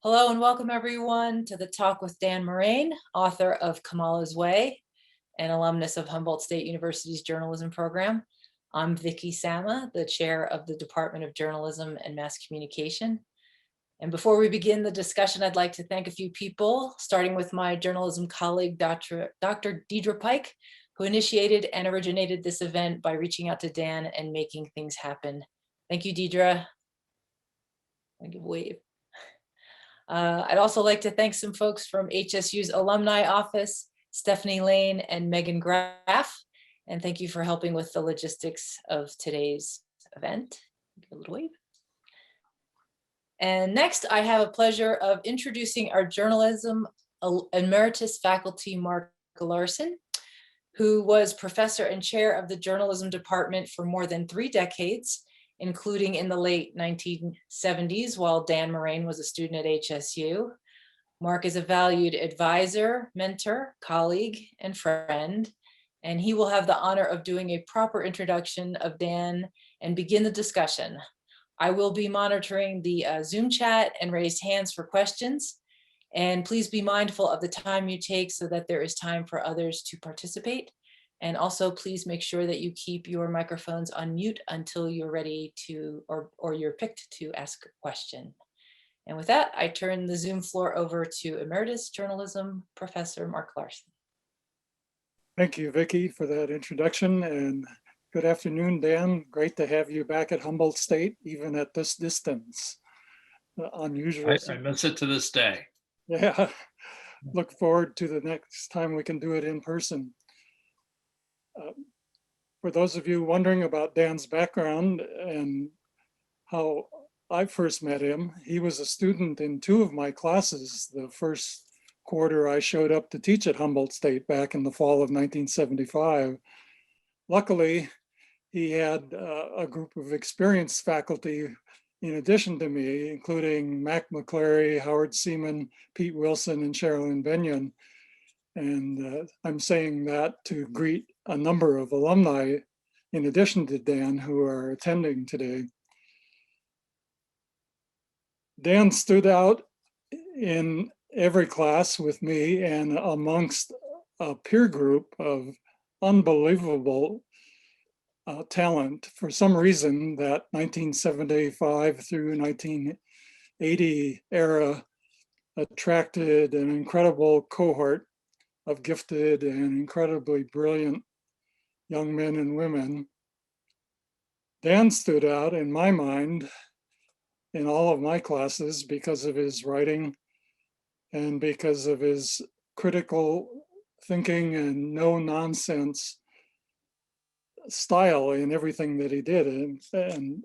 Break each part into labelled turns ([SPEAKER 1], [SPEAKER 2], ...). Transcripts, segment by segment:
[SPEAKER 1] Hello and welcome everyone to the Talk with Dan Morain, author of Kamala's Way, an alumnus of Humboldt State University's journalism program. I'm Vicki Sama, the chair of the Department of Journalism and Mass Communication. And before we begin the discussion, I'd like to thank a few people, starting with my journalism colleague, Dr. Deidre Pike, who initiated and originated this event by reaching out to Dan and making things happen. Thank you, Deidre. I'll give a wave. I'd also like to thank some folks from HSU's alumni office, Stephanie Lane and Megan Graff, and thank you for helping with the logistics of today's event. Give a little wave. And next, I have a pleasure of introducing our journalism emeritus faculty, Mark Larson, who was professor and chair of the journalism department for more than 3 decades, including in the late 1970s while Dan Morain was a student at HSU. Mark is a valued advisor, mentor, colleague, and friend, and he will have the honor of doing a proper introduction of Dan and begin the discussion. I will be monitoring the Zoom chat and raised hands for questions, and please be mindful of the time you take so that there is time for others to participate. And also please make sure that you keep your microphones on mute until you're ready to, or you're picked to ask a question. And with that, I turn the Zoom floor over to Emeritus Journalism Professor Mark Larson.
[SPEAKER 2] Thank you, Vicki, for that introduction, and good afternoon, Dan. Great to have you back at Humboldt State, even at this distance. Unusual.
[SPEAKER 3] I miss it to this day.
[SPEAKER 2] Yeah, look forward to the next time we can do it in person. For those of you wondering about Dan's background and how I first met him, he was a student in 2 of my classes the first quarter I showed up to teach at Humboldt State back in the fall of 1975. Luckily, he had a group of experienced faculty in addition to me, including Mac McClary, Howard Seaman, Pete Wilson, and Sherilyn Benyon. And I'm saying that to greet a number of alumni, in addition to Dan, who are attending today. Dan stood out in every class with me and amongst a peer group of unbelievable talent. For some reason, that 1975 through 1980 era attracted an incredible cohort of gifted and incredibly brilliant young men and women. Dan stood out in my mind in all of my classes because of his writing and because of his critical thinking and no nonsense style in everything that he did. And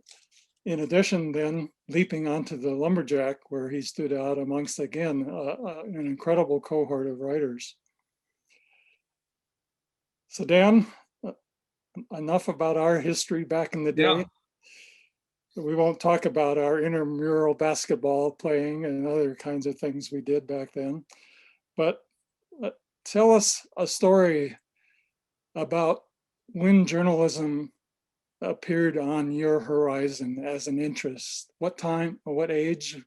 [SPEAKER 2] in addition, then leaping onto the lumberjack, where he stood out amongst, again, an incredible cohort of writers. So Dan, enough about our history back in the day.
[SPEAKER 3] Yeah.
[SPEAKER 2] We won't talk about our intramural basketball playing and other kinds of things we did back then. But tell us a story about when journalism appeared on your horizon as an interest. What time, or what age?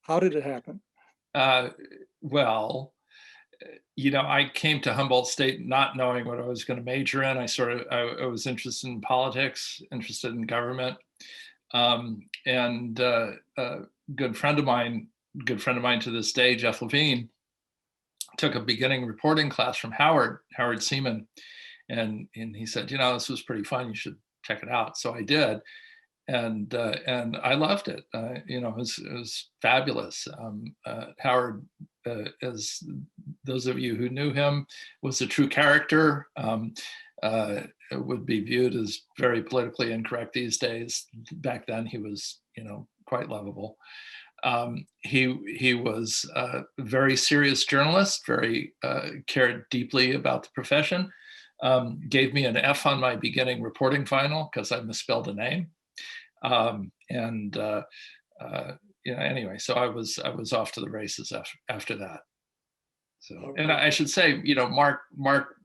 [SPEAKER 2] How did it happen?
[SPEAKER 3] Well, you know, I came to Humboldt State not knowing what I was going to major in. I was interested in politics, interested in government, and a good friend of mine to this day, Jeff Levine, took a beginning reporting class from Howard Seaman, and he said, you know, this was pretty fun. You should check it out. So I did, and I loved it. You know, it was fabulous. Howard, as those of you who knew him, was a true character. Would be viewed as very politically incorrect these days. Back then, he was, you know, quite lovable. He was a very serious journalist, very cared deeply about the profession. Gave me an F on my beginning reporting final because I misspelled a name. You know, anyway, so I was off to the races after that. So, and I should say, you know, Mark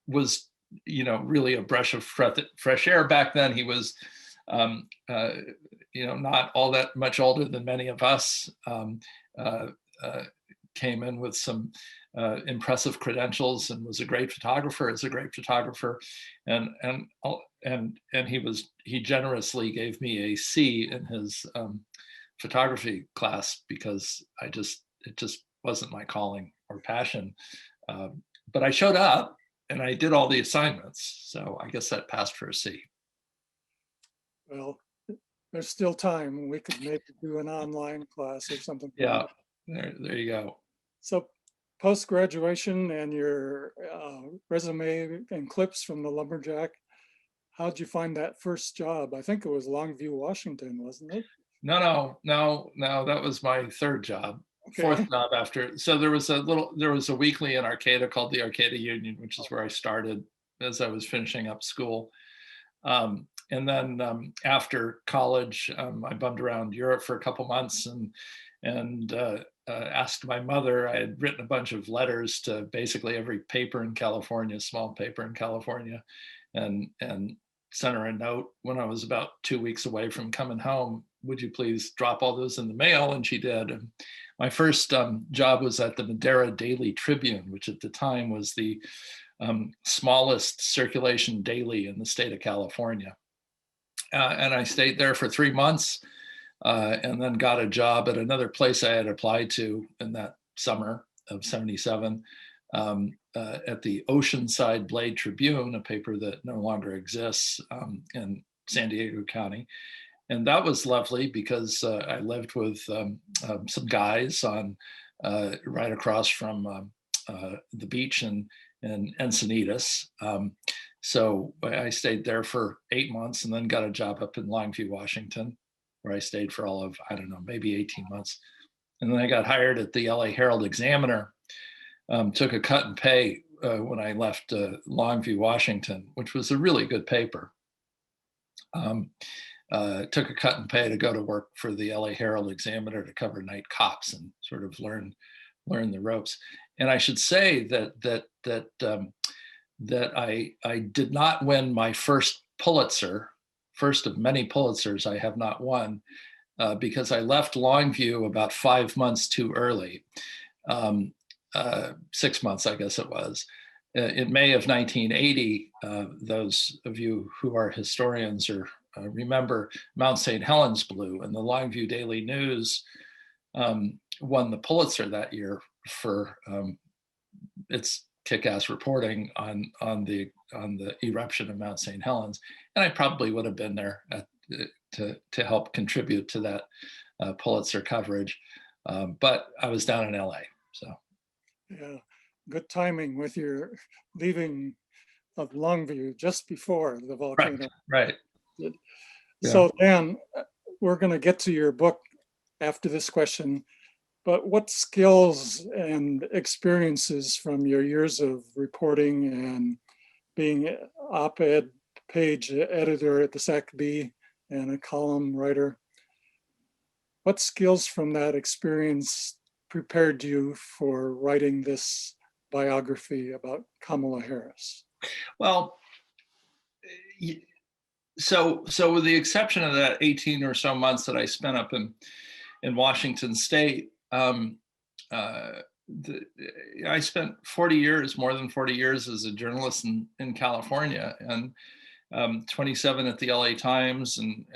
[SPEAKER 3] was, you know, really a breath of fresh air back then. He was not all that much older than many of us, came in with some impressive credentials and was a great photographer, and he generously gave me a C in his photography class because it just wasn't my calling or passion. But I showed up and I did all the assignments, so I guess that passed for a C.
[SPEAKER 2] Well, there's still time. We could maybe do an online class or something.
[SPEAKER 3] Yeah, there you go.
[SPEAKER 2] So post-graduation and your resume and clips from the Lumberjack, how'd you find that first job? I think it was Longview, Washington, wasn't it?
[SPEAKER 3] No, that was my third job.
[SPEAKER 2] Okay.
[SPEAKER 3] Fourth job after. So there was a weekly in Arcata called the Arcata Union, which is where I started as I was finishing up school. And then after college, I bummed around Europe for a couple months and asked my mother. I had written a bunch of letters to basically every paper in California, small paper in California, and sent her a note when I was about 2 weeks away from coming home. Would you please drop all those in the mail? And she did. And my first job was at the Madera Daily Tribune, which at the time was the smallest circulation daily in the state of California. And I stayed there for 3 months and then got a job at another place I had applied to in that summer of '77 at the Oceanside Blade Tribune, a paper that no longer exists in San Diego County. And that was lovely because I lived with some guys on right across from the beach in Encinitas. So I stayed there for 8 months and then got a job up in Longview, Washington, where I stayed for all of, I don't know, maybe 18 months. And then I got hired at the LA Herald Examiner, took a cut in pay when I left Longview, Washington, which was a really good paper. Took a cut in pay to go to work for the LA Herald Examiner to cover night cops and sort of learn the ropes. And I should say that I did not win my first Pulitzer, first of many Pulitzers I have not won, because I left Longview about 5 months too early, 6 months, I guess it was. In May of 1980, those of you who are historians or remember Mount St. Helens blew, and the Longview Daily News won the Pulitzer that year for its kick-ass reporting on the eruption of Mount St. Helens, and I probably would have been there to help contribute to that Pulitzer coverage, but I was down in LA. So,
[SPEAKER 2] yeah, good timing with your leaving of Longview just before the volcano.
[SPEAKER 3] Right.
[SPEAKER 2] Yeah. So Dan, we're going to get to your book after this question, but what skills and experiences from your years of reporting and being op-ed page editor at the Sac Bee and a column writer, what skills from that experience prepared you for writing this biography about Kamala Harris?
[SPEAKER 3] Well, so with the exception of that 18 or so months that I spent up in Washington State, I spent more than 40 years as a journalist in California, and 27 at the LA Times, and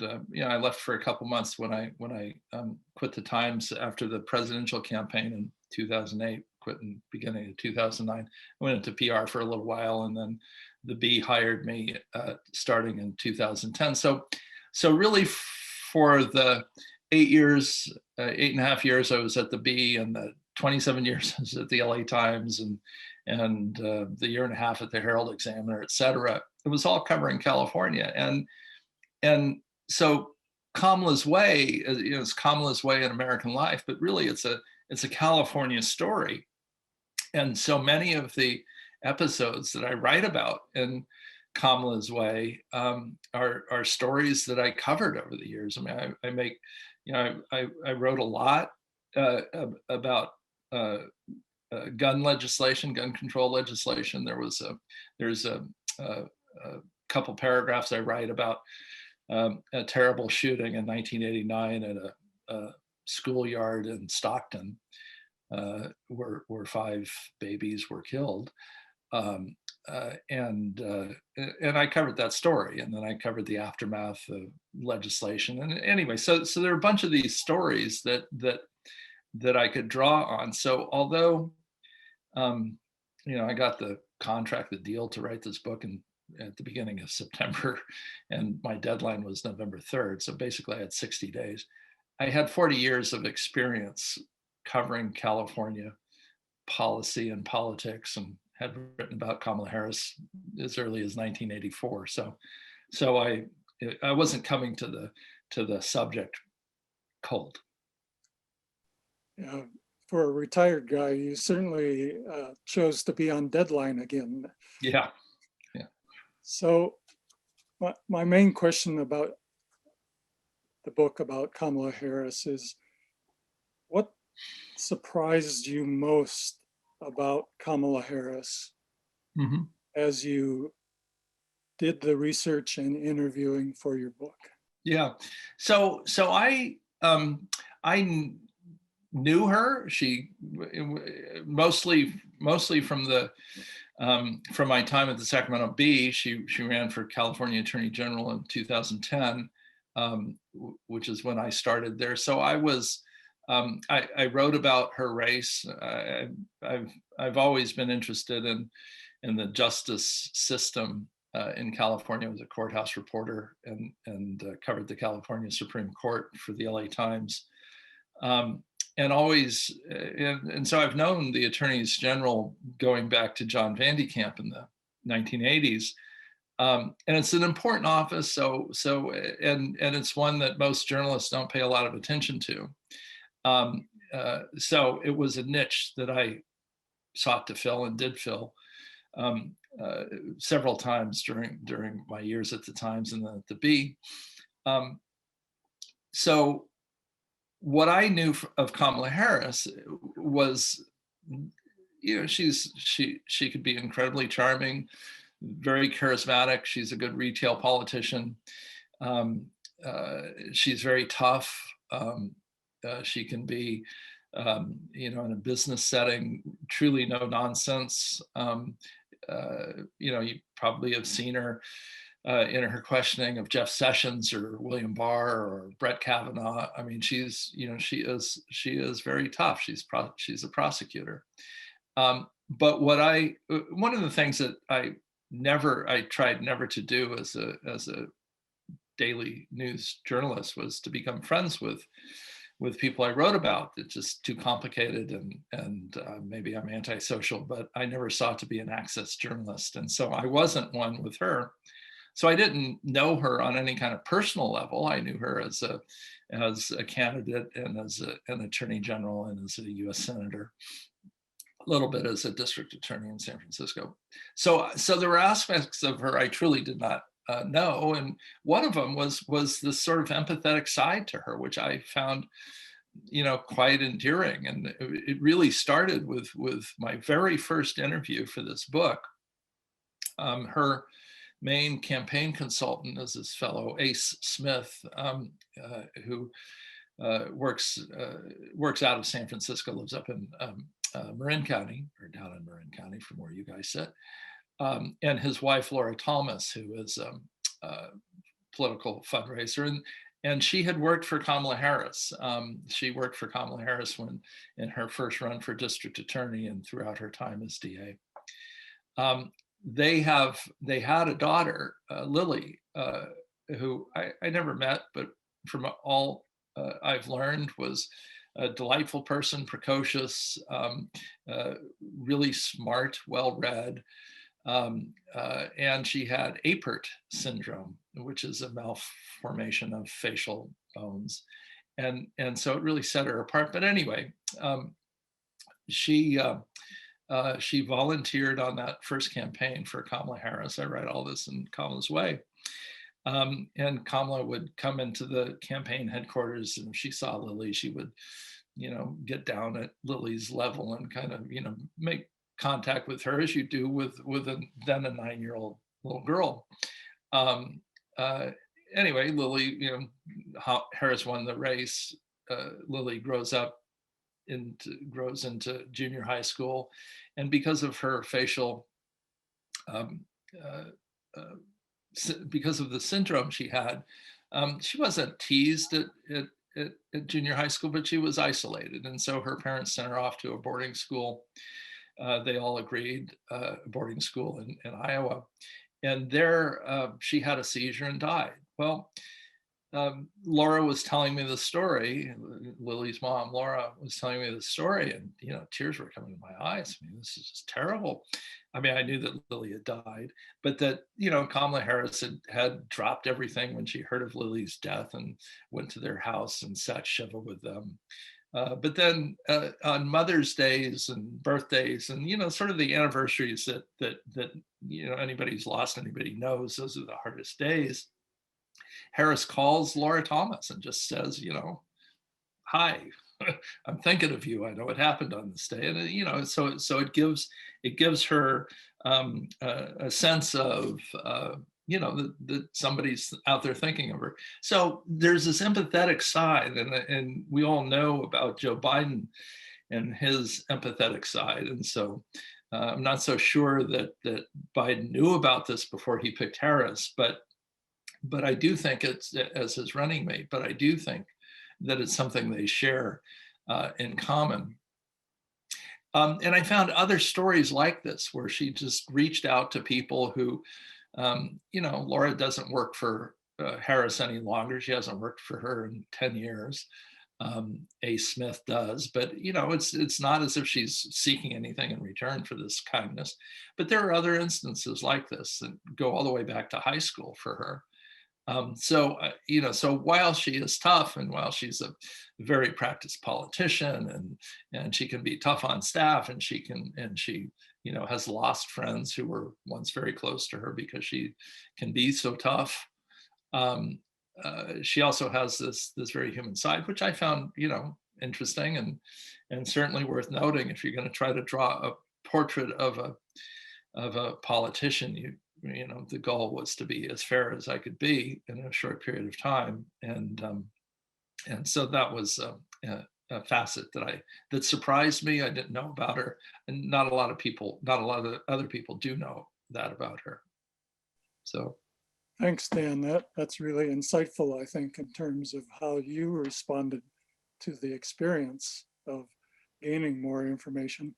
[SPEAKER 3] I left for a couple months when I quit the Times after the presidential campaign in 2008. Quit in the beginning of 2009. I went into PR for a little while, and then the Bee hired me starting in 2010. So really for the 8.5 years I was at the Bee, and the 27 years I was at the LA Times, and the year and a half at the Herald Examiner, et cetera, it was all covering California. And so Kamala's Way, it's Kamala's Way in American life, but really it's a California story. And so many of the episodes that I write about in Kamala's Way are stories that I covered over the years. I mean, I wrote a lot about gun control legislation. There's a couple paragraphs I write about a terrible shooting in 1989 at a schoolyard in Stockton, where 5 babies were killed. And I covered that story, and then I covered the aftermath of legislation. And anyway, so there are a bunch of these stories that I could draw on. So although, I got the contract, the deal to write this book at the beginning of September, and my deadline was November 3rd. So basically I had 60 days. I had 40 years of experience covering California policy and politics, and had written about Kamala Harris as early as 1984. So I wasn't coming to the subject cold.
[SPEAKER 2] Yeah, for a retired guy, you certainly chose to be on deadline again.
[SPEAKER 3] Yeah.
[SPEAKER 2] So my main question about the book about Kamala Harris is, what surprised you most about Kamala Harris as you did the research and interviewing for your book?
[SPEAKER 3] Yeah. So I knew her. She mostly from my time at the Sacramento Bee. She ran for California Attorney General in 2010, which is when I started there. So I was I wrote about her race. I've always been interested in the justice system in California. I was a courthouse reporter and covered the California Supreme Court for the LA Times. And so I've known the attorneys general going back to John Van Kamp in the 1980s. And it's an important office. So it's one that most journalists don't pay a lot of attention to. So it was a niche that I sought to fill and did fill several times during my years at the Times and the Bee. So what I knew of Kamala Harris was, she could be incredibly charming, very charismatic. She's a good retail politician. She's very tough. She can be, in a business setting, truly no nonsense. You probably have seen her in her questioning of Jeff Sessions or William Barr or Brett Kavanaugh. I mean, she is very tough. She's a prosecutor. But one of the things that I tried never to do as a daily news journalist was to become friends with people I wrote about. It's just too complicated, and maybe I'm antisocial, but I never sought to be an access journalist. And so I wasn't one with her. So I didn't know her on any kind of personal level. I knew her as a candidate and as an attorney general and as a US senator, a little bit as a district attorney in San Francisco. So there were aspects of her I truly did not know. And one of them was this sort of empathetic side to her, which I found, quite endearing. And it really started with my very first interview for this book. Her main campaign consultant is this fellow, Ace Smith, who works out of San Francisco, lives up in Marin County, or down in Marin County from where you guys sit. And his wife, Laura Thomas, who is a political fundraiser. And she had worked for Kamala Harris. She worked for Kamala Harris in her first run for district attorney and throughout her time as DA. They had a daughter, Lily, who I never met, but from all I've learned was a delightful person, precocious, really smart, well-read. And she had Apert syndrome, which is a malformation of facial bones. And so it really set her apart. But anyway, she volunteered on that first campaign for Kamala Harris. I write all this in Kamala's way. And Kamala would come into the campaign headquarters, and if she saw Lily, she would, get down at Lily's level and kind of, make contact with her as you do with then a 9-year-old little girl. um, uh, anyway, Lily, Harris won the race. Lily grows into junior high school, and because of her facial, um, uh, uh, because of the syndrome she had, she wasn't teased at junior high school, but she was isolated, and so her parents sent her off to a boarding school. They all agreed, boarding school in Iowa, and there she had a seizure and died. Well, Laura was telling me the story. Lily's mom, Laura, was telling me the story, and tears were coming to my eyes. I mean, this is just terrible. I mean, I knew that Lily had died, but that Kamala Harris had dropped everything when she heard of Lily's death and went to their house and sat shiva with them. But then on Mother's Days and birthdays, and sort of the anniversaries that anybody who's lost anybody knows, those are the hardest days. Harris calls Laura Thomas and just says, hi, I'm thinking of you. I know what happened on this day, and so it gives her a sense of that somebody's out there thinking of her. So there's this empathetic side, and we all know about Joe Biden and his empathetic side, and so I'm not so sure that Biden knew about this before he picked Harris, but I do think it's as his running mate, but I do think that it's something they share in common. And I found other stories like this where she just reached out to people who, Laura doesn't work for Harris any longer. She hasn't worked for her in 10 years. A. Smith does, but it's not as if she's seeking anything in return for this kindness. But there are other instances like this that go all the way back to high school for her. So while she is tough, and while she's a very practiced politician, and she can be tough on staff, and she has lost friends who were once very close to her because she can be so tough. She also has this very human side, which I found interesting and certainly worth noting. If you're going to try to draw a portrait of a politician, the goal was to be as fair as I could be in a short period of time, and so that was a facet that surprised me. I didn't know about her, and not a lot of other people do know that about her. So,
[SPEAKER 2] thanks, Dan. That's really insightful, I think, in terms of how you responded to the experience of gaining more information.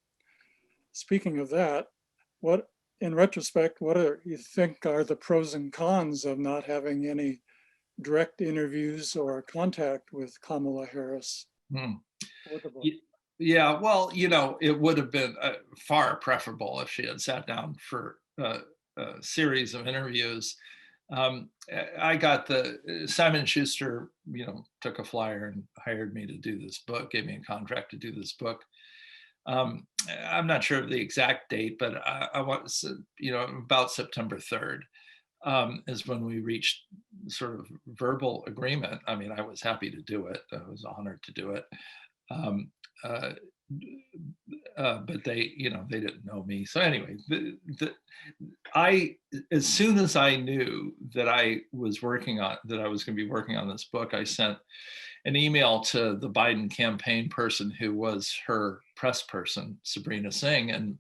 [SPEAKER 2] Speaking of that, in retrospect, what do you think are the pros and cons of not having any direct interviews or contact with Kamala Harris?
[SPEAKER 3] Yeah, well, it would have been far preferable if she had sat down for a series of interviews. I got Simon Schuster, took a flyer and hired me to do this book, gave me a contract to do this book. I'm not sure of the exact date, but I want, about September 3rd is when we reached sort of verbal agreement. I mean, I was happy to do it. I was honored to do it. But they didn't know me. So anyway, as soon as I knew that I was going to be working on this book, I sent an email to the Biden campaign person who was her press person, Sabrina Singh,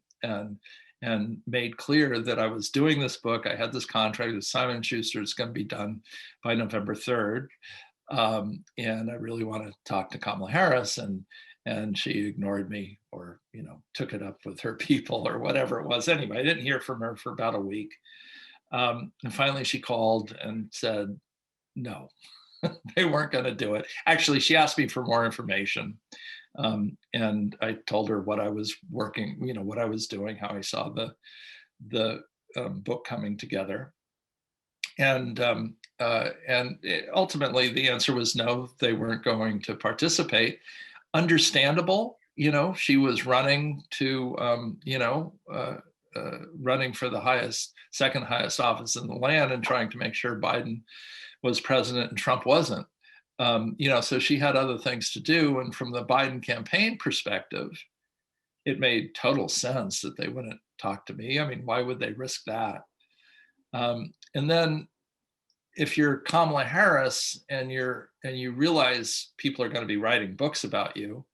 [SPEAKER 3] and made clear that I was doing this book. I had this contract with Simon Schuster. It's going to be done by November 3rd. And I really want to talk to Kamala Harris, and she ignored me, or took it up with her people or whatever it was. Anyway, I didn't hear from her for about a week. And finally she called and said no. They weren't going to do it. Actually, she asked me for more information. And I told her what I was working, what I was doing, how I saw the book coming together. And ultimately the answer was no, they weren't going to participate. Understandable, she was running to, running for the second highest office in the land, and trying to make sure Biden was president and Trump wasn't. So she had other things to do. And from the Biden campaign perspective, it made total sense that they wouldn't talk to me. I mean, why would they risk that? And then if you're Kamala Harris and you realize people are going to be writing books about you,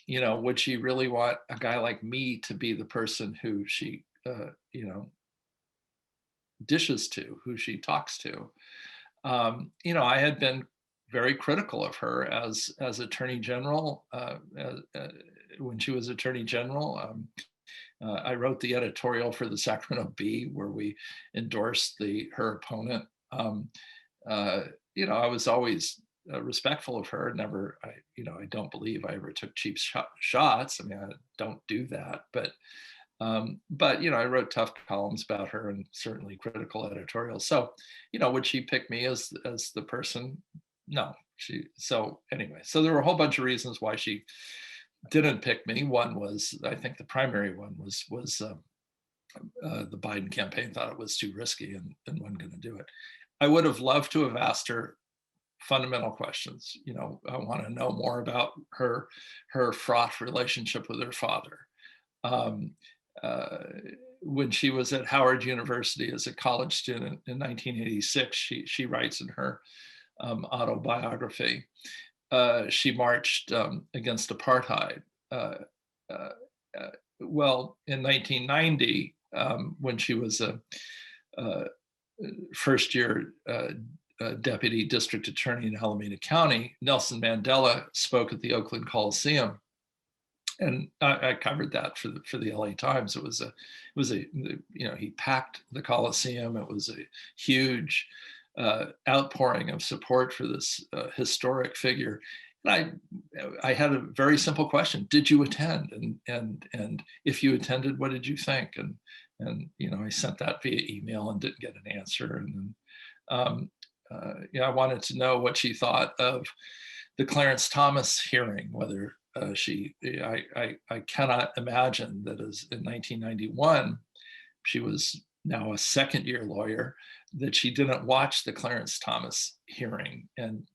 [SPEAKER 3] you know, would she really want a guy like me to be the person who she, you know, dishes to, who she talks to? You know, I had been very critical of her as Attorney General when she was Attorney General. I wrote the editorial for the Sacramento Bee where we endorsed her opponent. You know, I was always respectful of her. Never, you know, I don't believe I ever took cheap shots. I mean, I don't do that. But you know, I wrote tough columns about her and certainly critical editorials. So, you know, would she pick me as the person? No. So anyway, so there were a whole bunch of reasons why she didn't pick me. One was, I think the primary one was the Biden campaign thought it was too risky and wasn't going to do it. I would have loved to have asked her fundamental questions. You know, I want to know more about her fraught relationship with her father. When she was at Howard University as a college student in 1986, she writes in her autobiography, she marched against apartheid. Well, in 1990, when she was a first year deputy district attorney in Alameda County, Nelson Mandela spoke at the Oakland Coliseum. And I covered that for the LA Times. It was a, you know, he packed the Coliseum. It was a huge outpouring of support for this historic figure. And I had a very simple question: did you attend? And if you attended, what did you think? And you know, I sent that via email and didn't get an answer. And then you know, I wanted to know what she thought of the Clarence Thomas hearing, whether I cannot imagine that as in 1991, she was now a second-year lawyer, that she didn't watch the Clarence Thomas hearing, and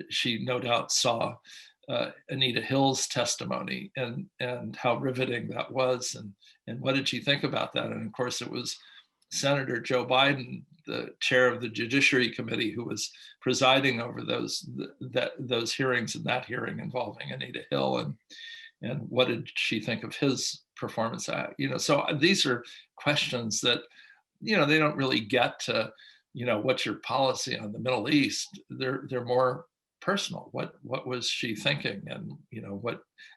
[SPEAKER 3] she no doubt saw Anita Hill's testimony and how riveting that was, and what did she think about that? And of course, it was Senator Joe Biden, the chair of the Judiciary Committee, who was presiding over those hearings and that hearing involving Anita Hill, and what did she think of his performance? You know, so these are questions that, you know, they don't really get to, you know, what's your policy on the Middle East? They're more personal. What was she thinking? And you know,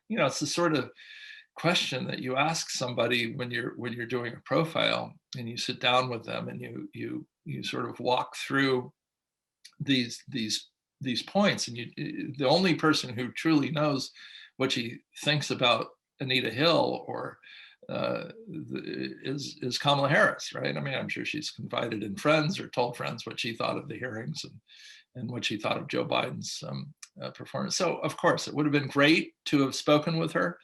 [SPEAKER 3] it's the sort of question that you ask somebody when you're doing a profile, and you sit down with them and you sort of walk through these points, and the only person who truly knows what she thinks about Anita Hill or is Kamala Harris, right? I mean, I'm sure she's confided in friends or told friends what she thought of the hearings and what she thought of Joe Biden's performance. So of course, it would have been great to have spoken with her.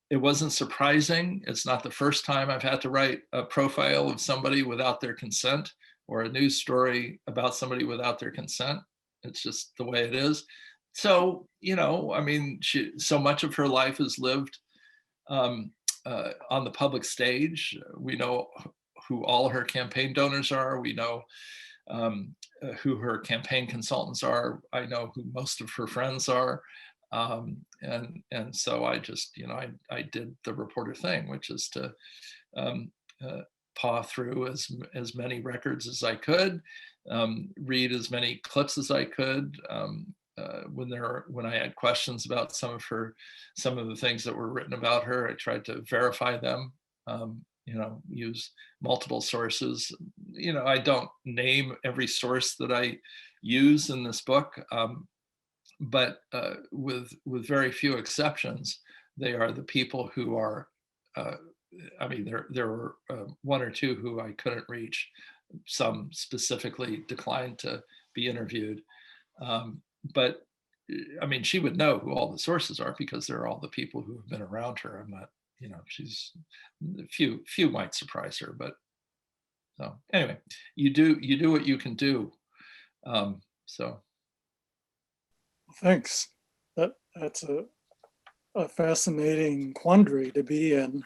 [SPEAKER 3] It wasn't surprising. It's not the first time I've had to write a profile of somebody without their consent, or a news story about somebody without their consent. It's just the way it is. So, you know, I mean, so much of her life is lived on the public stage. We know who all her campaign donors are. We know who her campaign consultants are. I know who most of her friends are. And so I just, you know, I did the reporter thing, which is to paw through as many records as I could, read as many clips as I could. When I had questions about some of the things that were written about her, I tried to verify them. You know, use multiple sources. You know, I don't name every source that I use in this book. But with very few exceptions, they are the people who are, I mean, there were one or two who I couldn't reach. Some specifically declined to be interviewed. But I mean, she would know who all the sources are because they're all the people who have been around her. I'm not, you know, she's few might surprise her, but so anyway, you do what you can do. So.
[SPEAKER 2] Thanks. That's a fascinating quandary to be in,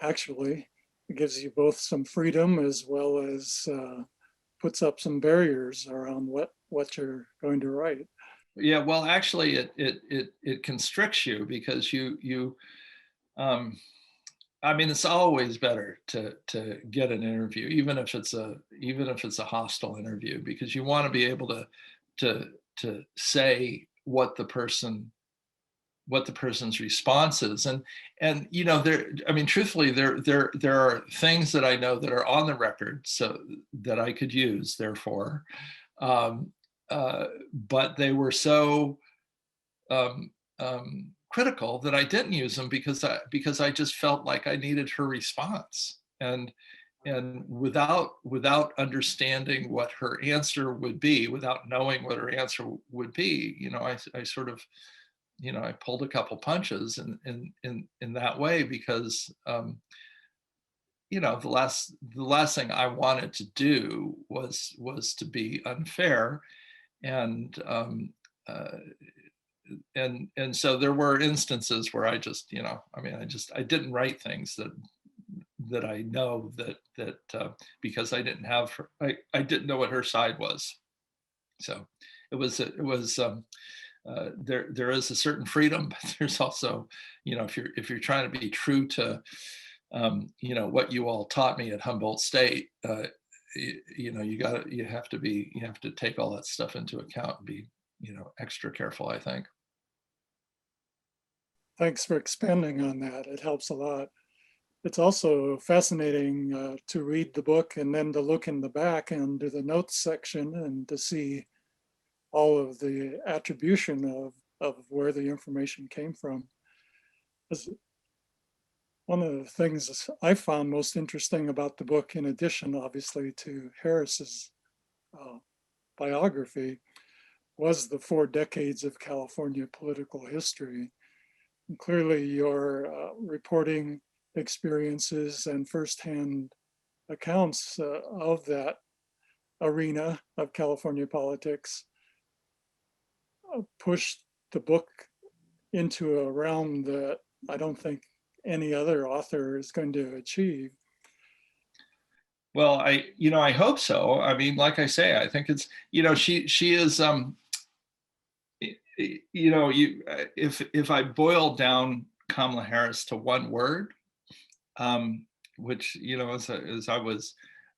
[SPEAKER 2] actually. It gives you both some freedom as well as puts up some barriers around what you're going to write.
[SPEAKER 3] Yeah, well, actually, it constricts you because I mean, it's always better to get an interview, even if it's a hostile interview, because you want to be able to say what the person's response is, and there, I mean, truthfully, there are things that I know that are on the record, so that I could use, therefore, but they were so critical that I didn't use them because I just felt like I needed her response, and without understanding what her answer would be, without knowing what her answer would be, I sort of, I pulled a couple punches in that way, because the last thing I wanted to do was to be unfair, and and so there were instances where I just, I didn't write things that I know that because I didn't have her, I didn't know what her side was. So it was there is a certain freedom, but there's also, if you're trying to be true to what you all taught me at Humboldt State, you have to take all that stuff into account and be extra careful, I think.
[SPEAKER 2] Thanks for expanding on that. It helps a lot. It's also fascinating to read the book and then to look in the back and do the notes section and to see all of the attribution of where the information came from. One of the things I found most interesting about the book, in addition, obviously, to Harris's biography, was the 4 decades of California political history. And clearly, your reporting experiences and firsthand accounts of that arena of California politics pushed the book into a realm that I don't think any other author is going to achieve.
[SPEAKER 3] Well, I hope so. I mean, like I say, I think it's, she is, if I boil down Kamala Harris to one word, which, as I was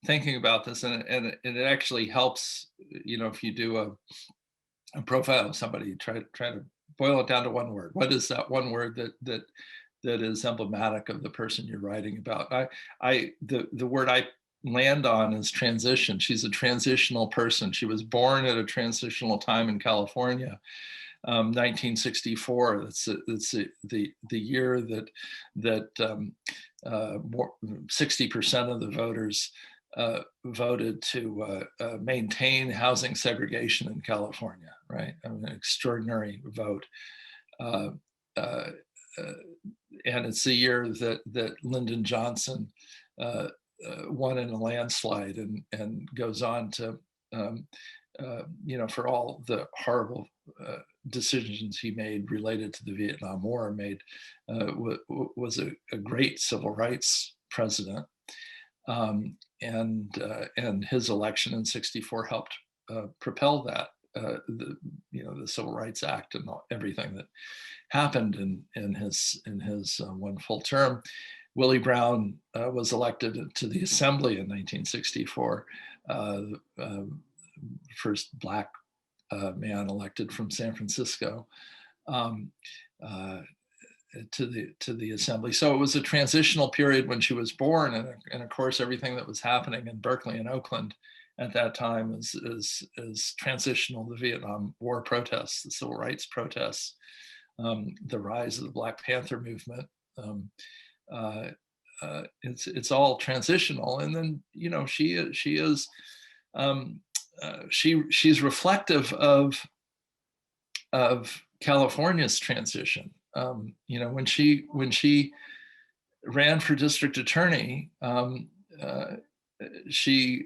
[SPEAKER 3] thinking about this, and it actually helps, if you do a profile of somebody, try to boil it down to one word. What is that one word that is emblematic of the person you're writing about? The word I land on is transition. She's a transitional person. She was born at a transitional time in California. 1964. That's the year that 60% of the voters voted to maintain housing segregation in California. Right, an extraordinary vote, and it's the year that Lyndon Johnson won in a landslide and goes on to, for all the horrible decisions he made related to the Vietnam War, was a great civil rights president, and his election in '64 helped propel that, the Civil Rights Act and everything that happened in his one full term. Willie Brown was elected to the Assembly in 1964, first Black man elected from San Francisco to the Assembly. So it was a transitional period when she was born, and of course everything that was happening in Berkeley and Oakland at that time is transitional. The Vietnam War protests, the civil rights protests, the rise of the Black Panther movement. It's all transitional, and then she's reflective of California's transition. When she ran for district attorney, she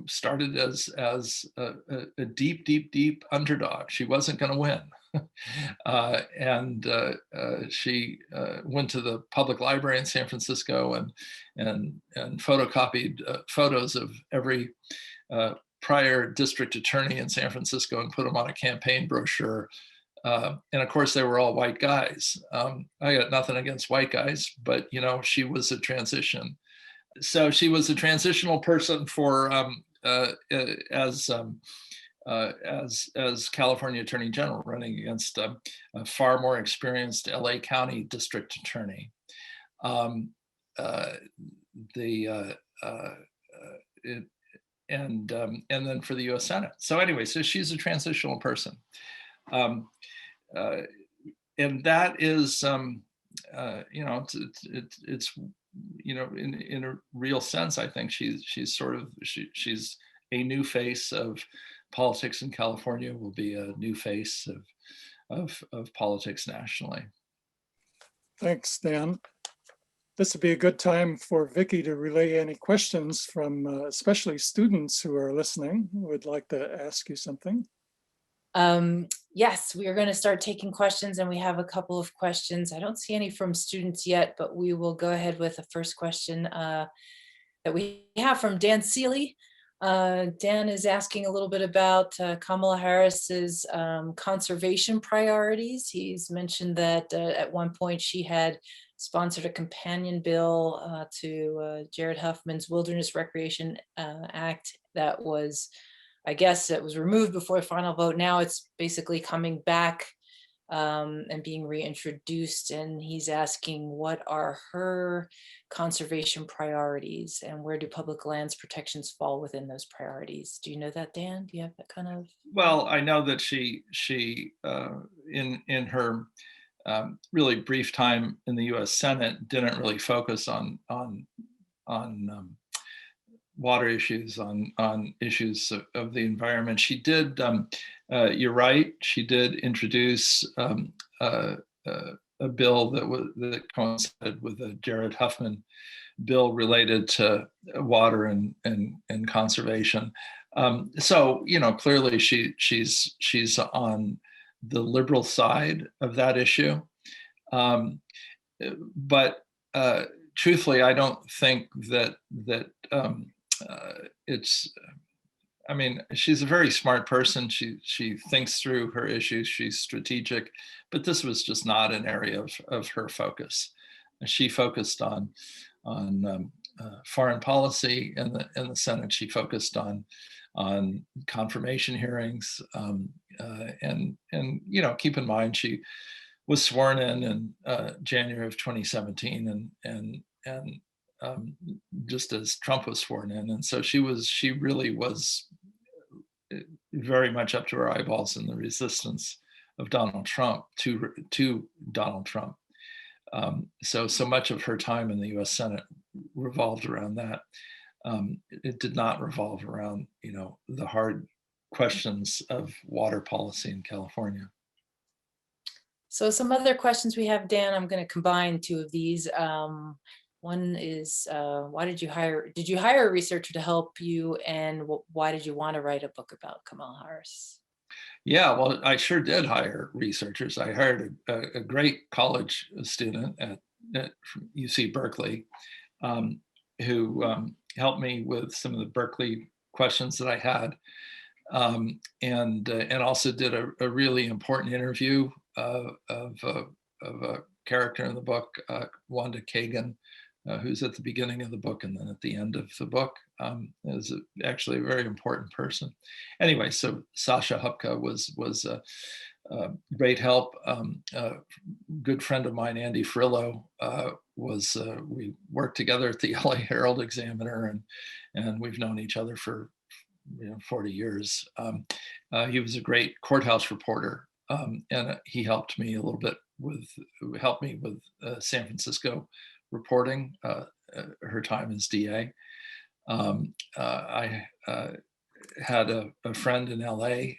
[SPEAKER 3] started as a deep underdog. She wasn't going to win. She went to the public library in San Francisco and photocopied photos of every prior district attorney in San Francisco and put them on a campaign brochure. And of course, they were all white guys. I got nothing against white guys, but she was a transition. So she was a transitional person for as California Attorney General, running against a far more experienced LA County District Attorney. And then for the U.S. Senate. So anyway, so she's a transitional person, and that is, it's in a real sense, I think she's a new face of politics in California, will be a new face of politics nationally.
[SPEAKER 2] Thanks, Dan. This would be a good time for Vicki to relay any questions from especially students who are listening, who would like to ask you something.
[SPEAKER 1] Yes, we are going to start taking questions, and we have a couple of questions. I don't see any from students yet, but we will go ahead with the first question that we have from Dan Seeley. Dan is asking a little bit about Kamala Harris's conservation priorities. He's mentioned that at one point she had sponsored a companion bill to Jared Huffman's Wilderness Recreation Act that was, I guess it was removed before the final vote. Now it's basically coming back and being reintroduced. And he's asking, what are her conservation priorities and where do public lands protections fall within those priorities? Do you know that, Dan? Do you have that kind of?
[SPEAKER 3] Well, I know that she in her really brief time in the U.S. Senate didn't really focus on water issues, on issues of the environment. She did, you're right, she did introduce a bill that coincided with the Jared Huffman bill related to water and conservation. So clearly she's on the liberal side of that issue, but truthfully, I don't think that it's. I mean, she's a very smart person. She thinks through her issues. She's strategic, but this was just not an area of her focus. She focused on foreign policy in the Senate. She focused on confirmation hearings, and keep in mind she was sworn in January of 2017, and just as Trump was sworn in, and so she really was very much up to her eyeballs in the resistance of Donald Trump to Donald Trump. So much of her time in the U.S. Senate revolved around that. It did not revolve around the hard questions of water policy in California.
[SPEAKER 1] So some other questions we have, Dan, I'm going to combine two of these. One is, did you hire a researcher to help you, and why did you want to write a book about Kamala Harris?
[SPEAKER 3] Yeah, well, I sure did hire researchers. I hired a great college student at UC Berkeley, who helped me with some of the Berkeley questions that I had, and also did a really important interview of a character in the book, Wanda Kagan, who's at the beginning of the book and then at the end of the book, is actually a very important person. Anyway, so Sasha Hupka was a great help. A good friend of mine, Andy Frillo, we worked together at the LA Herald Examiner, and we've known each other for 40 years. He was a great courthouse reporter, and he helped me a little bit with San Francisco reporting, her time as DA. I had a friend in LA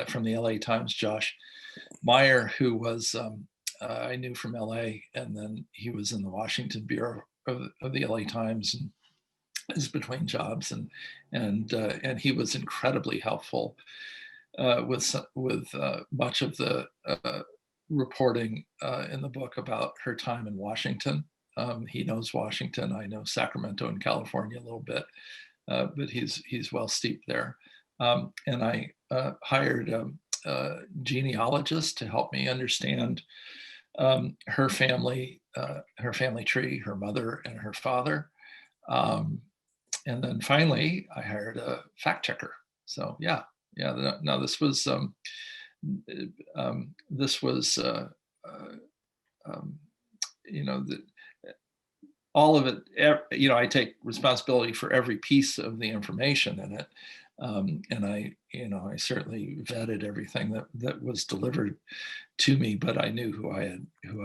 [SPEAKER 3] from the LA Times, Josh Meyer, who was I knew from LA, and then he was in the Washington Bureau of the LA Times and is between jobs, and he was incredibly helpful with much of the reporting in the book about her time in Washington. He knows Washington. I know Sacramento in California a little bit, but he's well steeped there. And I hired a genealogist to help me understand her family tree, her mother and her father. And then finally, I hired a fact checker. So yeah. No, this was all of it. I take responsibility for every piece of the information in it, and I certainly vetted everything that was delivered to me. But I knew who I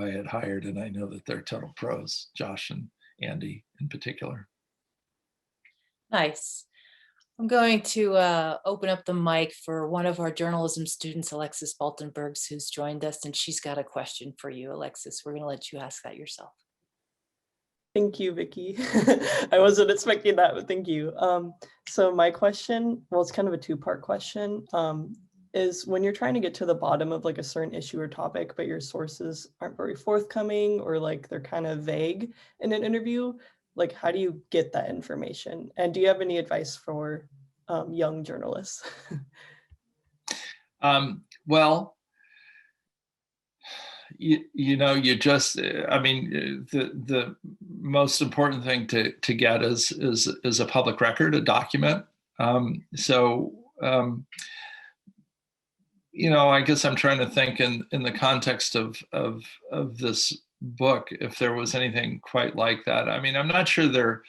[SPEAKER 3] had hired, and I know that they're total pros, Josh and Andy in particular.
[SPEAKER 1] Nice. I'm going to open up the mic for one of our journalism students, Alexis Baltenbergs, who's joined us, and she's got a question for you, Alexis. We're going to let you ask that yourself.
[SPEAKER 4] Thank you, Vicki. I wasn't expecting that, but thank you. So my question, well, it's kind of a two-part question, is when you're trying to get to the bottom of like a certain issue or topic, but your sources aren't very forthcoming or like they're kind of vague in an interview, like how do you get that information? And do you have any advice for young journalists?
[SPEAKER 3] Well, the most important thing to get is a public record, a document. I guess I'm trying to think in the context of this book, if there was anything quite like that. I mean, I'm not sure there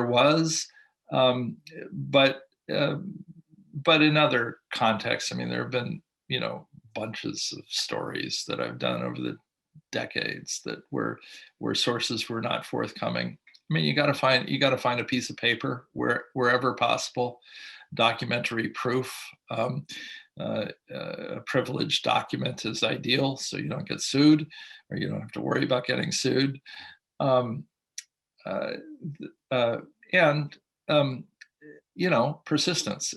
[SPEAKER 3] was, but in other contexts, I mean, there have been, bunches of stories that I've done over the decades that where sources were not forthcoming. I mean, you got to find a piece of paper wherever possible, documentary proof. A privileged document is ideal, so you don't get sued, or you don't have to worry about getting sued. Persistence.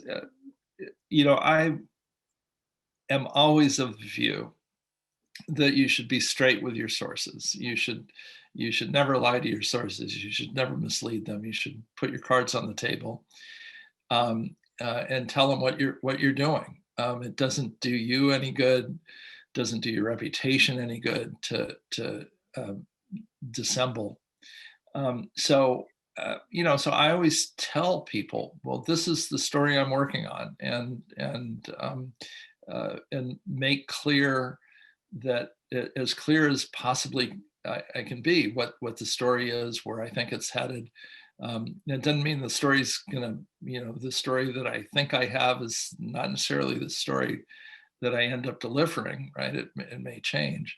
[SPEAKER 3] I am always of the view that you should be straight with your sources. You should never lie to your sources. You should never mislead them. You should put your cards on the table and tell them what you're doing. It doesn't do you any good, doesn't do your reputation any good to dissemble. So I always tell people, well, this is the story I'm working on, and make clear that as clear as possibly I can be what the story is, where I think it's headed. It doesn't mean the story's gonna, the story that I think I have is not necessarily the story that I end up delivering, right? It may change.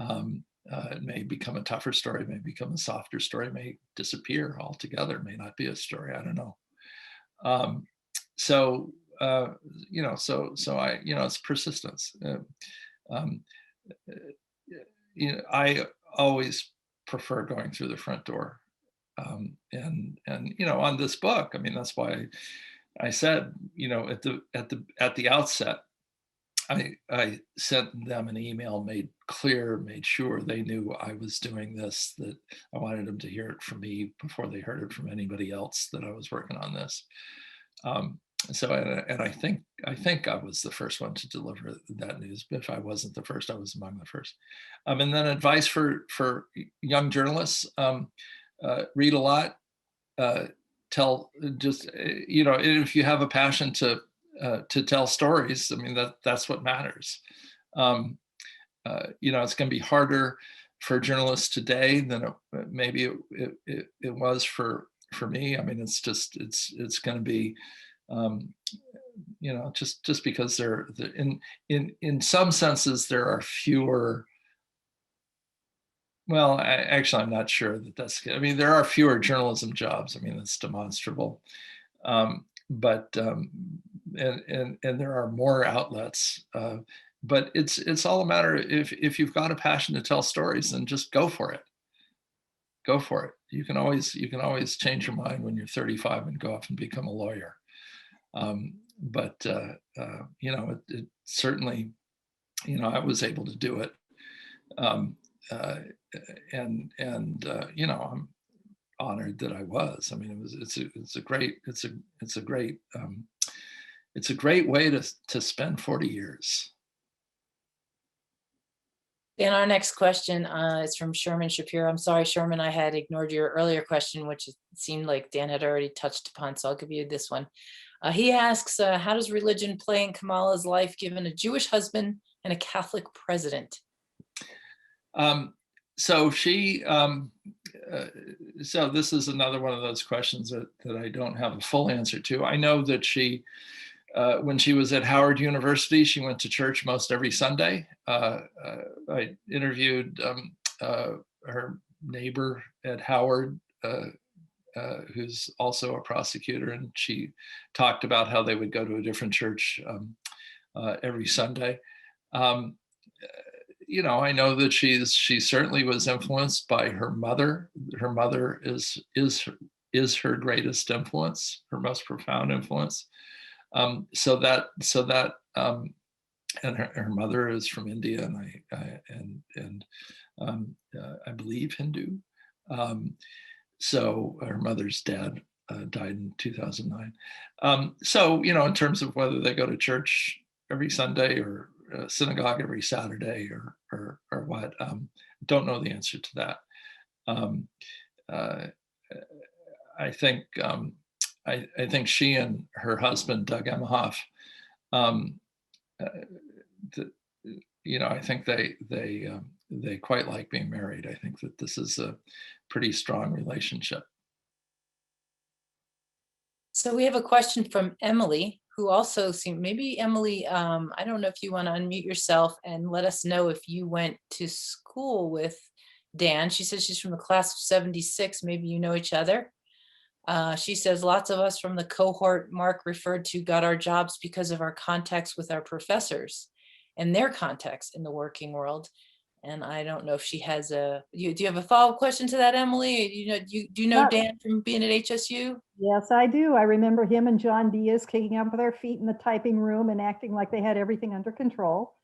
[SPEAKER 3] It may become a tougher story, may become a softer story, may disappear altogether, may not be a story, I don't know. It's persistence. I always prefer going through the front door. On this book, I mean, that's why I said, at the outset, I sent them an email, made sure they knew I was doing this, that I wanted them to hear it from me before they heard it from anybody else, that I was working on this. I think I was the first one to deliver that news. But if I wasn't the first, I was among the first. And then advice for young journalists: read a lot. If you have a passion to tell stories, I mean, that's what matters. It's going to be harder for journalists today than maybe it was for me. I mean, it's going to be, just because in some senses there are fewer. Well, I'm not sure that's good. I mean, there are fewer journalism jobs. I mean, that's demonstrable. But there are more outlets. But it's all a matter, if you've got a passion to tell stories, then just go for it. Go for it. You can always change your mind when you're 35 and go off and become a lawyer. you know, it certainly, you know, I was able to do it. Um, you know, I'm honored that I was. I mean, it's a great way to spend 40 years.
[SPEAKER 1] And our next question is from Sherman Shapiro. I'm sorry, Sherman, I had ignored your earlier question, which it seemed like Dan had already touched upon, so I'll give you this one. He asks, how does religion play in Kamala's life given a Jewish husband and a Catholic president?
[SPEAKER 3] So this is another one of those questions that I don't have a full answer to. I know that she, when she was at Howard University, she went to church most every Sunday. I interviewed her neighbor at Howard, who's also a prosecutor, and she talked about how they would go to a different church every Sunday. You know, I know that she certainly was influenced by her mother. Her mother is her greatest influence, her most profound influence. And her mother is from India, and I believe Hindu. So her mother's dad died in 2009. So, you know, in terms of whether they go to church every Sunday or synagogue every Saturday or what, don't know the answer to that. I think she and her husband Doug Emhoff, you know, I think they quite like being married. I think that this is a pretty strong relationship.
[SPEAKER 1] So we have a question from Emily, who also seemed, maybe Emily, I don't know if you want to unmute yourself and let us know if you went to school with Dan. She says she's from the class of 76. Maybe you know each other. She says lots of us from the cohort Mark referred to got our jobs because of our contacts with our professors and their contacts in the working world. And I don't know if she has do you have a follow-up question to that, Emily? Do you know Dan from being at HSU?
[SPEAKER 5] Yes, I do. I remember him and John Diaz kicking up their feet in the typing room and acting like they had everything under control.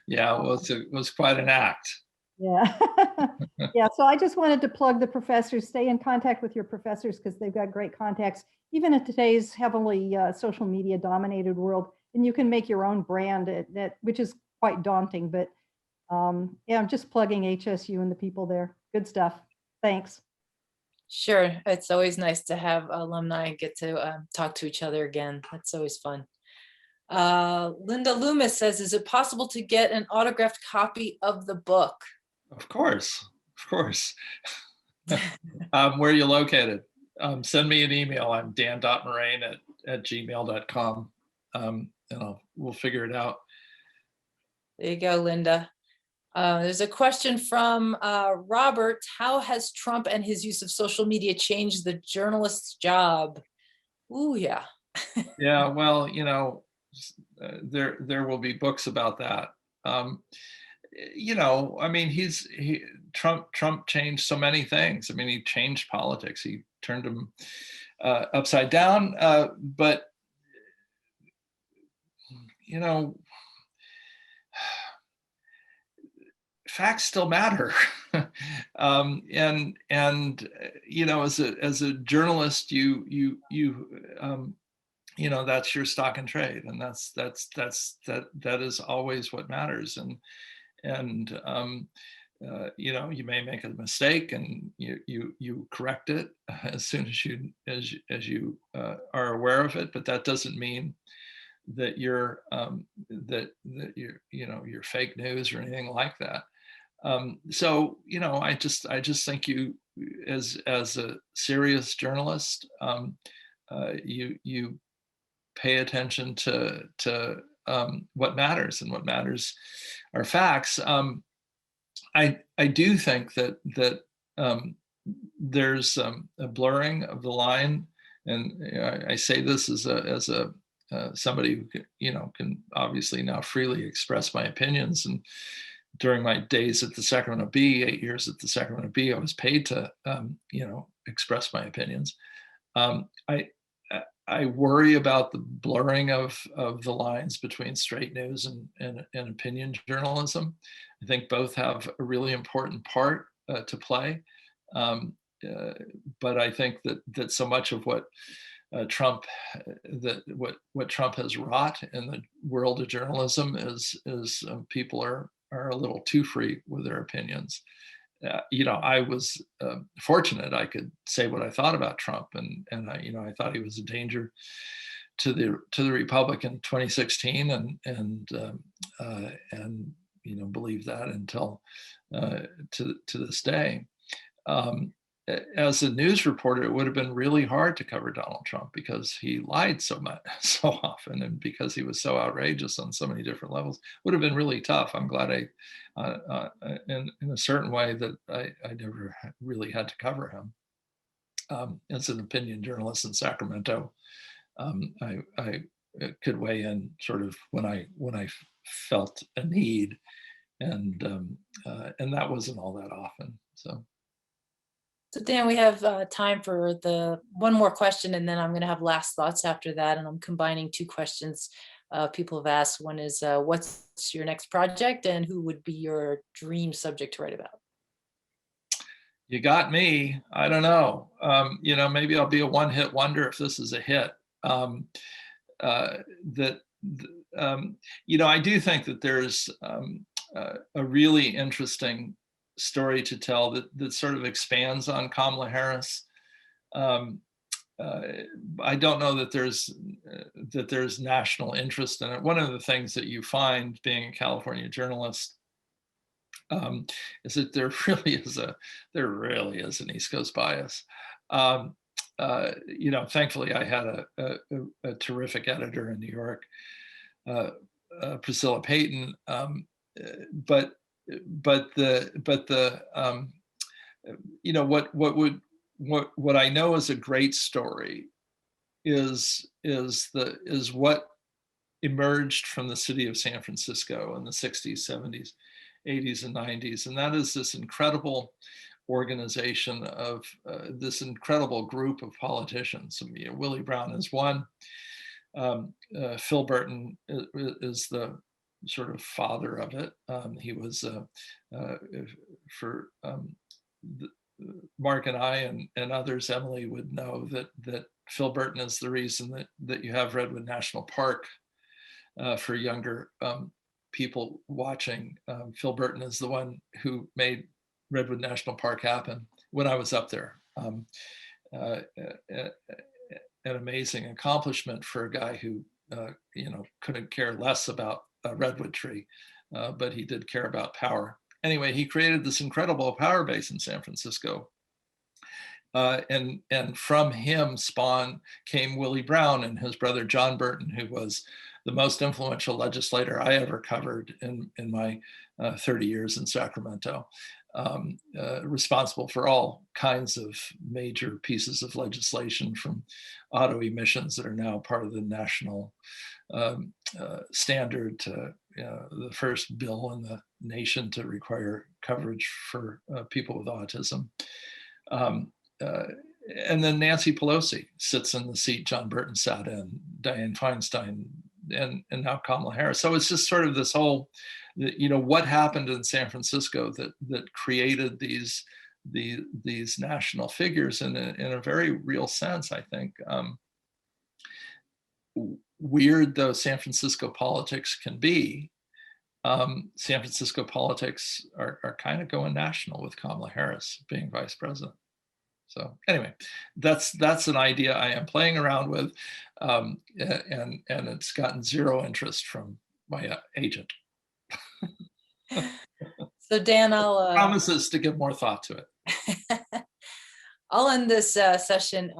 [SPEAKER 3] Yeah, well, it was quite an act.
[SPEAKER 5] Yeah. Yeah, so I just wanted to plug the professors. Stay in contact with your professors because they've got great contacts, even in today's heavily social media dominated world. And you can make your own brand which is quite daunting, but yeah, I'm just plugging HSU and the people there. Good stuff. Thanks.
[SPEAKER 1] Sure. It's always nice to have alumni get to talk to each other again. That's always fun. Linda Loomis says, is it possible to get an autographed copy of the book?
[SPEAKER 3] Of course. Where are you located? Send me an email. I'm dan.morain@gmail.com. And we'll figure it out.
[SPEAKER 1] There you go, Linda. There's a question from Robert. How has Trump and his use of social media changed the journalist's job? Ooh, yeah.
[SPEAKER 3] Yeah, well, you know, there will be books about that. You know, I mean, Trump changed so many things. I mean, he changed politics. He turned them upside down. But you know, facts still matter. And you know, as a journalist, you know, that's your stock and trade, and that is always what matters. And you know, you may make a mistake and you correct it as soon as you are aware of it, but that doesn't mean that you're you're fake news or anything like that. So, you know, I just think you, as a serious journalist, you pay attention to what matters, and what matters are facts. I do think that there's a blurring of the line, and I say this as a somebody who can obviously now freely express my opinions. And during my days at the Sacramento Bee, 8 years at the Sacramento Bee, I was paid to express my opinions. I worry about the blurring of the lines between straight news and opinion journalism. I think both have a really important part to play. But I think that so much of what Trump has wrought in the world of journalism is people are a little too free with their opinions. I was fortunate I could say what I thought about Trump, and I thought he was a danger to the Republic in 2016, and believe that until to this day. As a news reporter, it would have been really hard to cover Donald Trump because he lied so often, and because he was so outrageous on so many different levels. It would have been really tough. I'm glad in a certain way that I never really had to cover him. As an opinion journalist in Sacramento, I could weigh in sort of when I felt a need, and that wasn't all that often.
[SPEAKER 1] So Dan, we have time for one more question, and then I'm going to have last thoughts after that. And I'm combining two questions people have asked. One is, what's your next project, and who would be your dream subject to write about?
[SPEAKER 3] You got me. I don't know. Maybe I'll be a one-hit wonder if this is a hit. I do think that there's a really interesting story to tell that sort of expands on Kamala Harris. I don't know that there's national interest in it. One of the things that you find being a California journalist is that there really is an East Coast bias. Thankfully, I had a terrific editor in New York, Priscilla Payton, but what I know is a great story is what emerged from the city of San Francisco in the 60s, 70s, 80s, and 90s, and that is this incredible organization of this incredible group of politicians. Willie Brown is one. Phil Burton is the sort of father of it. He was for Mark and I and others, Emily would know that Phil Burton is the reason that you have Redwood National Park for younger people watching. Phil Burton is the one who made Redwood National Park happen when I was up there. An amazing accomplishment for a guy who couldn't care less about a redwood tree, but he did care about power. Anyway, he created this incredible power base in San Francisco. And from him came Willie Brown and his brother John Burton, who was the most influential legislator I ever covered in my 30 years in Sacramento, responsible for all kinds of major pieces of legislation, from auto emissions that are now part of the national standard to the first bill in the nation to require coverage for people with autism. And then Nancy Pelosi sits in the seat John Burton sat in, Dianne Feinstein, and now Kamala Harris. So it's just sort of this whole, what happened in San Francisco that created these national figures in a very real sense, I think. Weird though San Francisco politics can be, San Francisco politics are kind of going national with Kamala Harris being vice president. So anyway, that's an idea I am playing around with, and it's gotten zero interest from my agent.
[SPEAKER 1] So Dan, I'll
[SPEAKER 3] promises to give more thought to it.
[SPEAKER 1] I'll end this session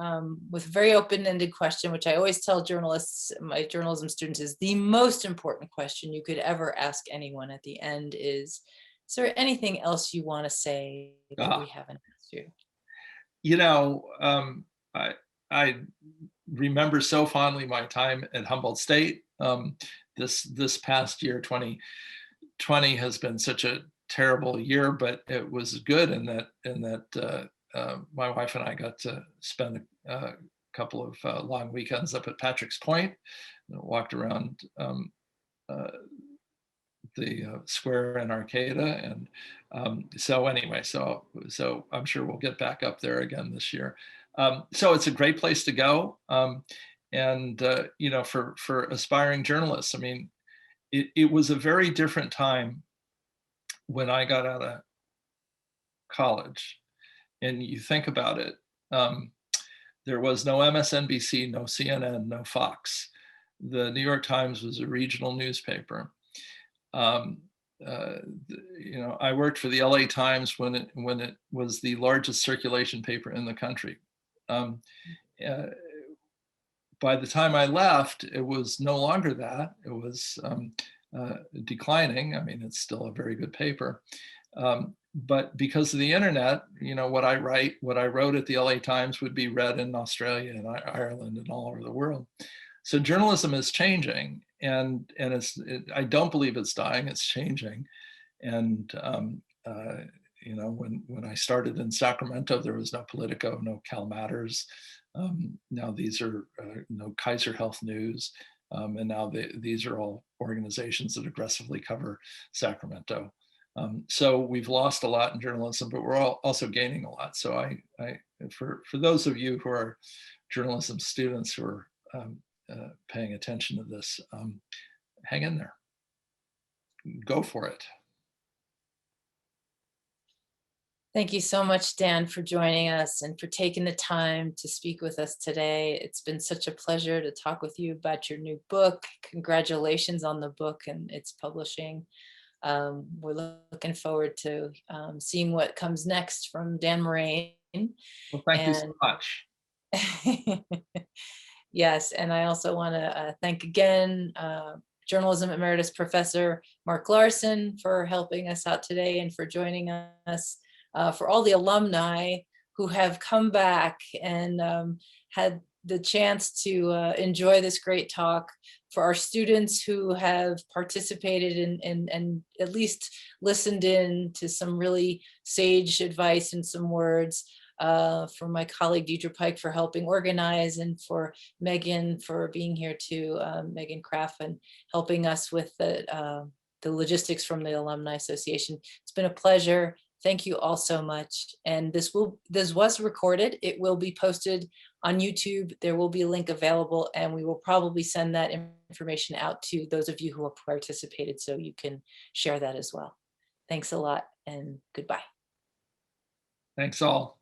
[SPEAKER 1] with a very open-ended question, which I always tell journalists, my journalism students, is the most important question you could ever ask anyone at the end is there anything else you want to say that we haven't asked you?
[SPEAKER 3] I remember so fondly my time at Humboldt State. This past year, 2020, has been such a terrible year, but it was good in that my wife and I got to spend a couple of long weekends up at Patrick's Point, walked around the square in Arcata, and so anyway, so I'm sure we'll get back up there again this year. So it's a great place to go, and you know, for aspiring journalists. I mean, it was a very different time when I got out of college, and you think about it. There was no MSNBC, no CNN, no Fox. The New York Times was a regional newspaper. You know, I worked for the LA Times when it was the largest circulation paper in the country. By the time I left, it was no longer that. It was declining. I mean, it's still a very good paper. But because of the internet, you know, what I wrote at the LA Times would be read in Australia and Ireland and all over the world. So journalism is changing, and I don't believe it's dying, it's changing. And you know, when I started in Sacramento, there was no Politico, no Cal Matters. Now these are no Kaiser Health News, and now these are all organizations that aggressively cover Sacramento. So we've lost a lot in journalism, but we're also gaining a lot. So for those of you who are journalism students who are paying attention to this, hang in there, go for it.
[SPEAKER 1] Thank you so much, Dan, for joining us and for taking the time to speak with us today. It's been such a pleasure to talk with you about your new book. Congratulations on the book and its publishing. We're looking forward to seeing what comes next from Dan Morain.
[SPEAKER 3] Well, thank you so much.
[SPEAKER 1] Yes, and I also want to thank again Journalism Emeritus Professor Mark Larson for helping us out today and for joining us, for all the alumni who have come back and had the chance to enjoy this great talk, for our students who have participated and at least listened in to some really sage advice and some words, for my colleague Deidre Pike for helping organize, and for Megan for being here too, Megan Kraft, and helping us with the logistics from the Alumni Association. It's been a pleasure. Thank you all so much. And this was recorded. It will be posted on YouTube. There will be a link available, and we will probably send that information out to those of you who have participated so you can share that as well. Thanks a lot and goodbye.
[SPEAKER 3] Thanks all.